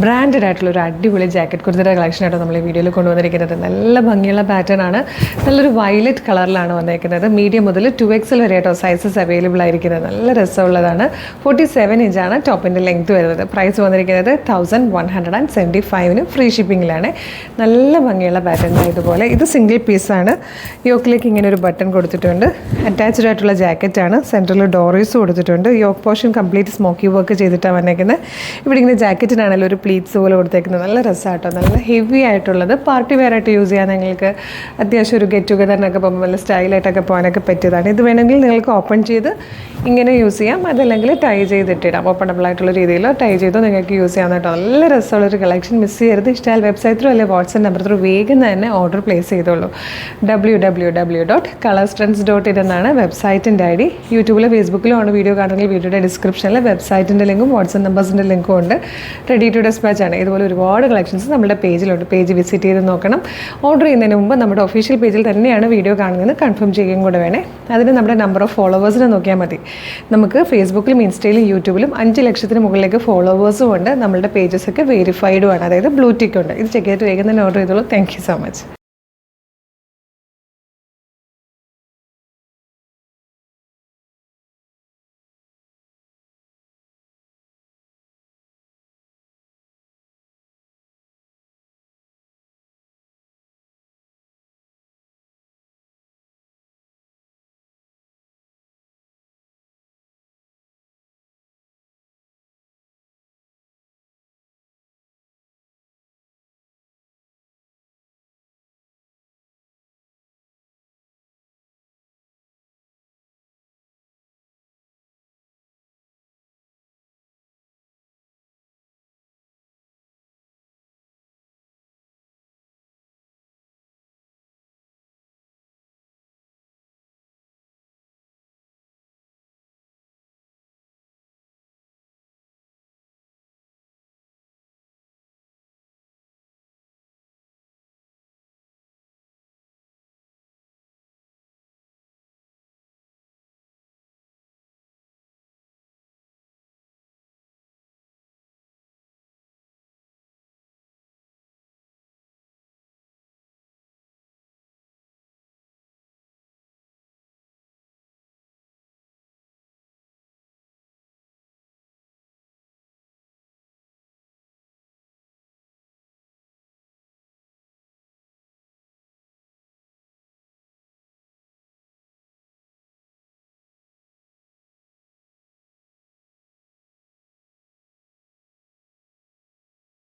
Branded ആയിട്ടുള്ള ഒരു അടിപൊളി ജാക്കറ്റ് കുർത്തിയുടെ കളക്ഷനായിട്ട് നമ്മൾ ഈ വീഡിയോയിൽ കൊണ്ടുവന്നിരിക്കുന്നത്. നല്ല ഭംഗിയുള്ള പാറ്റേൺ ആണ്. നല്ലൊരു വയലറ്റ് കളറിലാണ് വന്നിരിക്കുന്നത്. മീഡിയം മുതൽ 2XL വരെ ആയിട്ടോ സൈസസ് അവൈലബിൾ ആയിരിക്കുന്നത്. നല്ല രസമുള്ളതാണ്. 47 ഇഞ്ചാണ് ടോപ്പിൻ്റെ ലെങ്ത് വരുന്നത്. പ്രൈസ് വന്നിരിക്കുന്നത് 1175 ഫ്രീ ഷിപ്പിങ്ങിലാണ്. നല്ല ഭംഗിയുള്ള പാറ്റേൺ ഇതുപോലെ. ഇത് സിംഗിൾ പീസാണ്. യോക്കിലേക്ക് ഇങ്ങനെ ഒരു ബട്ടൺ കൊടുത്തിട്ടുണ്ട്. അറ്റാച്ച്ഡ് ആയിട്ടുള്ള ജാക്കറ്റാണ്. സെൻറ്ററിൽ ഡോറീസ് കൊടുത്തിട്ടുണ്ട്. യോക്ക് പോർഷൻ കംപ്ലീറ്റ് സ്മോക്കി വർക്ക് ചെയ്തിട്ടാണ് വന്നേക്കുന്നത്. ഇവിടെ ഇങ്ങനെ ജാക്കറ്റിനാണല്ലോ ഒരു പ്ലീറ്റ്സ് പോലെ കൊടുത്തേക്കുന്നത്. നല്ല രസമാട്ടോ. നല്ല ഹെവി ആയിട്ടുള്ളത്. പാർട്ടി വെയർ ആയിട്ട് യൂസ് ചെയ്യാൻ നിങ്ങൾക്ക് അത്യാവശ്യം ഒരു ഗെറ്റ് ടുഗദറിനൊക്കെ പോകുമ്പോൾ നല്ല സ്റ്റൈലായിട്ടൊക്കെ പോകാനൊക്കെ പറ്റിയതാണ്. ഇത് വേണമെങ്കിൽ നിങ്ങൾക്ക് ഓപ്പൺ ചെയ്ത് ഇങ്ങനെ യൂസ് ചെയ്യാം. അതല്ലെങ്കിൽ ടൈ ചെയ്തിട്ടിടാം. ഓപ്പണബിൾ ആയിട്ടുള്ള രീതിയിൽ ടൈ ചെയ്തോ നിങ്ങൾക്ക് യൂസ് ചെയ്യാൻ കേട്ടോ. നല്ല രസമുള്ളൊരു കളക്ഷൻ. മിസ് ചെയ്യരുത്. ഇഷ്ടമായാൽ വെബ്സൈറ്റ് ത്രൂ അല്ലെങ്കിൽ വാട്സ്ആപ്പ് നമ്പർ ത്രൂ വേഗം തന്നെ ഓർഡർ പ്ലേസ് ചെയ്തോളൂ. www.colorstrends.in എന്നാണ് വെബ്സൈറ്റിൻ്റെ ID. യൂട്യൂബിലും ഫേസ്ബുക്കിലും ആണ് വീഡിയോ കാണുമെങ്കിൽ വീഡിയോയുടെ ഡിസ്ക്രിപ്ഷനിൽ വെബ്സൈറ്റിൻ്റെ ലിങ്കും വാട്സ്ആപ്പ് നമ്പേഴ്സിൻ്റെ ലിങ്കും ഉണ്ട്. റെഡി ടു ഡെസ്പാച്ച് ആണ്. ഇതുപോലെ ഒരുപാട് കളക്ഷൻസ് നമ്മുടെ പേജിലുണ്ട്. പേജ് വിസിറ്റ് ചെയ്ത് നോക്കണം. ഓർഡർ ചെയ്യുന്നതിന് മുമ്പ് നമ്മുടെ ഒഫീഷ്യൽ പേജിൽ തന്നെയാണ് വീഡിയോ കാണുന്നത് കൺഫേം ചെയ്യുകയും കൂടെ വേണേ. അതിന് നമ്മുടെ നമ്പർ ഓഫ് ഫോളോവേഴ്സിനെ നോക്കിയാൽ മതി. നമുക്ക് ഫേസ്ബുക്കിലും ഇൻസ്റ്റയിലും യൂട്യൂബിലും 5 ലക്ഷത്തിന് മുകളിലേക്ക് ഫോളോവേഴ്സും ഉണ്ട്. നമ്മളുടെ പേജസൊക്കെ വെരിഫൈഡും ആണ്. അതായത് ബ്ലൂ ടിക്ക് ഉണ്ട്. ഇത് ചെക്ക് ചെയ്തിട്ട് വേഗം തന്നെ ഓർഡർ ചെയ്തോളൂ. Thank you so much.